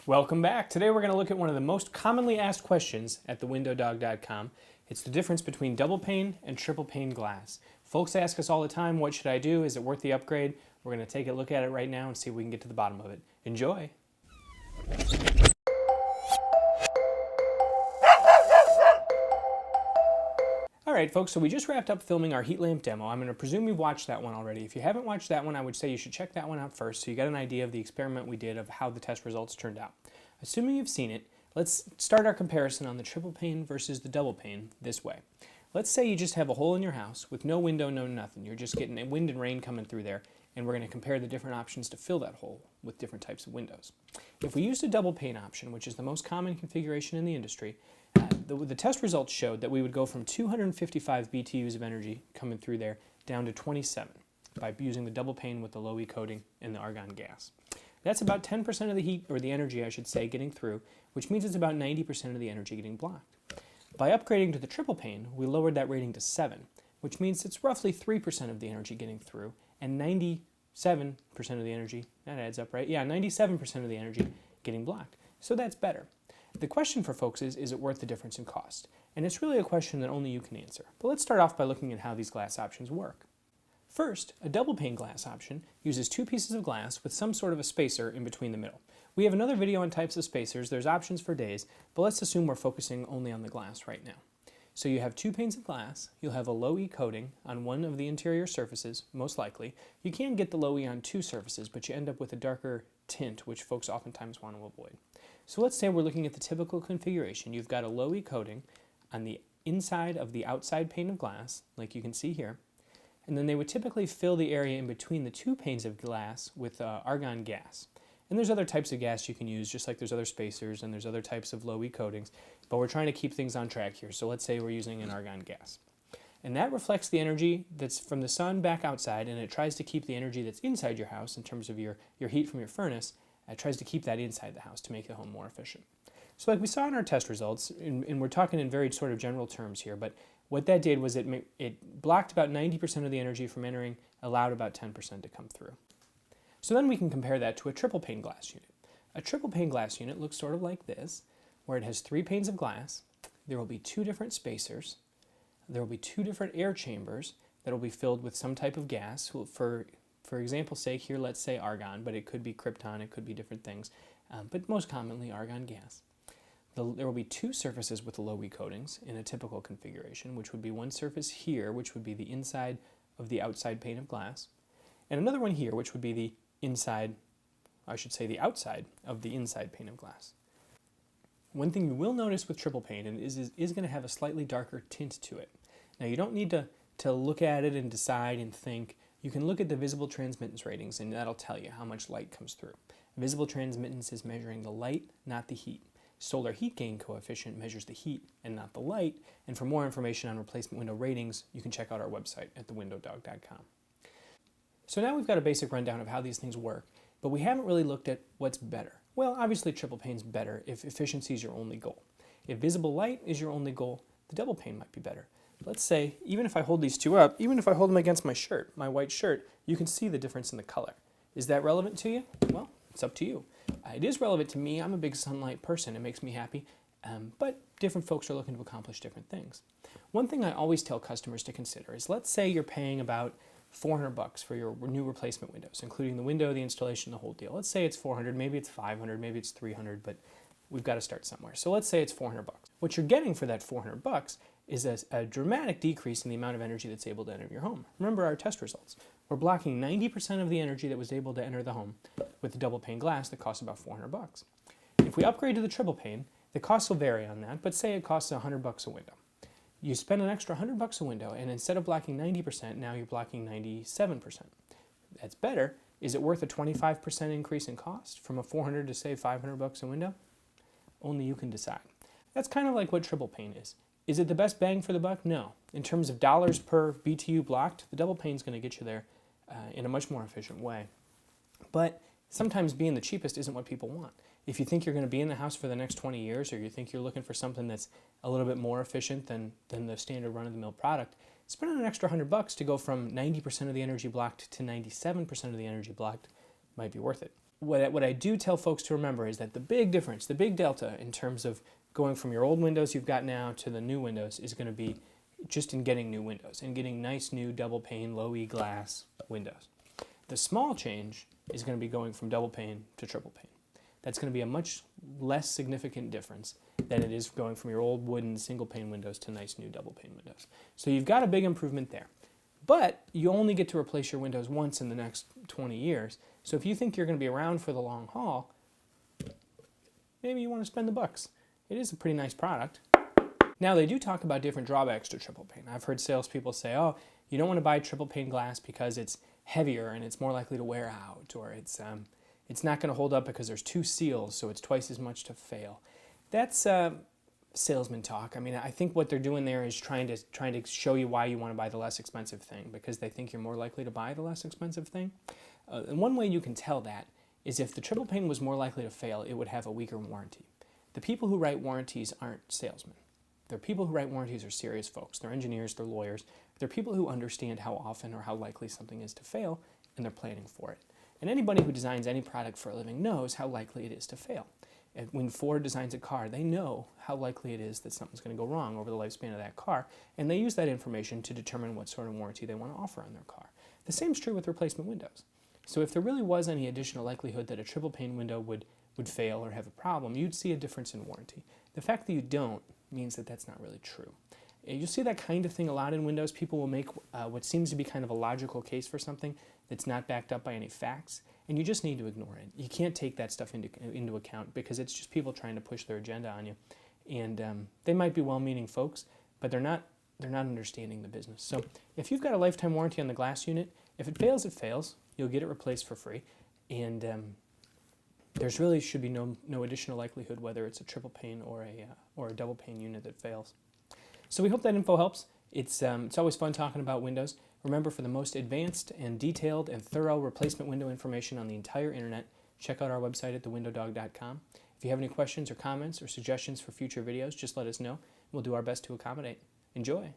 Welcome back. Today we're going to look at one of the most commonly asked questions at thewindowdog.com. It's the difference between double pane and triple pane glass. Folks ask us all the time, what should I do? Is it worth the upgrade? We're going to take a look at it right now and see if we can get to the bottom of it. Enjoy! Alright folks, so we just wrapped up filming our heat lamp demo. I'm going to presume you've watched that one already. If you haven't watched that one, I would say you should check that one out first so you get an idea of the experiment we did of how the test results turned out. Assuming you've seen it, let's start our comparison on the triple pane versus the double pane this way. Let's say you just have a hole in your house with no window, no nothing. You're just getting wind and rain coming through there, and we're going to compare the different options to fill that hole with different types of windows. If we used a double pane option, which is the most common configuration in the industry, the test results showed that we would go from 255 BTUs of energy coming through there down to 27 by using the double pane with the low E coating and the argon gas. That's about 10% of the heat, or the energy I should say, getting through, which means it's about 90% of the energy getting blocked. By upgrading to the triple pane, we lowered that rating to 7, which means it's roughly 3% of the energy getting through, and 97% of the energy, that adds up, right? Yeah, 97% of the energy getting blocked. So that's better. The question for folks is it worth the difference in cost? And it's really a question that only you can answer. But let's start off by looking at how these glass options work. First, a double pane glass option uses two pieces of glass with some sort of a spacer in between the middle. We have another video on types of spacers. There's options for days, but let's assume we're focusing only on the glass right now. So you have two panes of glass, you'll have a low E coating on one of the interior surfaces, most likely. You can get the low E on two surfaces, but you end up with a darker tint, which folks oftentimes want to avoid. So let's say we're looking at the typical configuration. You've got a low E coating on the inside of the outside pane of glass, like you can see here, and then they would typically fill the area in between the two panes of glass with argon gas. And there's other types of gas you can use, just like there's other spacers and there's other types of low E coatings, but we're trying to keep things on track here. So let's say we're using an argon gas. And that reflects the energy that's from the sun back outside, and it tries to keep the energy that's inside your house in terms of your heat from your furnace. It tries to keep that inside the house to make the home more efficient. So like we saw in our test results, and we're talking in very sort of general terms here, but what that did was it blocked about 90% of the energy from entering, allowed about 10% to come through. So then we can compare that to a triple pane glass unit. A triple pane glass unit looks sort of like this, where it has three panes of glass. There will be two different spacers. There will be two different air chambers that will be filled with some type of gas. For example's sake here, let's say argon, but it could be krypton, it could be different things, but most commonly argon gas. There will be two surfaces with low E coatings in a typical configuration, which would be one surface here, which would be the inside of the outside pane of glass, and another one here, which would be the inside, I should say the outside of the inside pane of glass. One thing you will notice with triple pane is going to have a slightly darker tint to it. Now you don't need to look at it and decide and think. You can look at the visible transmittance ratings, and that'll tell you how much light comes through. Visible transmittance is measuring the light, not the heat. Solar heat gain coefficient measures the heat and not the light. And for more information on replacement window ratings, you can check out our website at thewindowdog.com. So now we've got a basic rundown of how these things work, but we haven't really looked at what's better. Well, obviously triple pane's better if efficiency is your only goal. If visible light is your only goal, the double pane might be better. Let's say, even if I hold these two up, even if I hold them against my shirt, my white shirt, you can see the difference in the color. Is that relevant to you? Well, it's up to you. It is relevant to me. I'm a big sunlight person. It makes me happy. But different folks are looking to accomplish different things. One thing I always tell customers to consider is, let's say you're paying about $400 for your new replacement windows, including the window, the installation, the whole deal. Let's say it's $400, maybe it's $500, maybe it's $300, but we've got to start somewhere. So let's say it's $400. What you're getting for that $400 is a dramatic decrease in the amount of energy that's able to enter your home. Remember our test results. We're blocking 90% of the energy that was able to enter the home with the double pane glass that costs about $400. If we upgrade to the triple pane, the costs will vary on that, but say it costs $100 a window. You spend an extra $100 a window, and instead of blocking 90%, now you're blocking 97%. That's better. Is it worth a 25% increase in cost from a $400 to say $500 a window? Only you can decide. That's kind of like what triple pane is. Is it the best bang for the buck? No. In terms of dollars per BTU blocked, the double pane is going to get you there in a much more efficient way. But sometimes being the cheapest isn't what people want. If you think you're going to be in the house for the next 20 years, or you think you're looking for something that's a little bit more efficient than the standard run-of-the-mill product, spending an extra $100 to go from 90% of the energy blocked to 97% of the energy blocked might be worth it. what I do tell folks to remember is that the big difference, the big delta in terms of going from your old windows you've got now to the new windows is going to be just in getting new windows and getting nice new double pane, low E glass windows. The small change is going to be going from double pane to triple pane. That's going to be a much less significant difference than it is going from your old wooden single pane windows to nice new double pane windows. So you've got a big improvement there. But you only get to replace your windows once in the next 20 years. So if you think you're going to be around for the long haul, maybe you want to spend the bucks. It is a pretty nice product. Now, they do talk about different drawbacks to triple pane. I've heard salespeople say, oh, you don't want to buy triple pane glass because it's heavier and it's more likely to wear out, or it's not going to hold up because there's 2 seals, so it's twice as much to fail. That's salesman talk. I mean, I think what they're doing there is trying to show you why you want to buy the less expensive thing, because they think you're more likely to buy the less expensive thing. And one way you can tell that is if the triple pane was more likely to fail, it would have a weaker warranty. The people who write warranties aren't salesmen. They're people who write warranties are serious folks. They're engineers, they're lawyers. They're people who understand how often or how likely something is to fail, and they're planning for it. And anybody who designs any product for a living knows how likely it is to fail. And when Ford designs a car, they know how likely it is that something's going to go wrong over the lifespan of that car, and they use that information to determine what sort of warranty they want to offer on their car. The same is true with replacement windows. So if there really was any additional likelihood that a triple pane window would fail or have a problem, you'd see a difference in warranty. The fact that you don't means that that's not really true. You'll see that kind of thing a lot in Windows. People will make what seems to be kind of a logical case for something that's not backed up by any facts, and you just need to ignore it. You can't take that stuff into account because it's just people trying to push their agenda on you. And they might be well-meaning folks, but they're not understanding the business. So if you've got a lifetime warranty on the glass unit, if it fails, it fails. You'll get it replaced for free. And there's really should be no additional likelihood whether it's a triple pane or a double pane unit that fails. So we hope that info helps. It's always fun talking about Windows. Remember, for the most advanced and detailed and thorough replacement window information on the entire internet, check out our website at thewindowdog.com. If you have any questions or comments or suggestions for future videos, just let us know. We'll do our best to accommodate. Enjoy!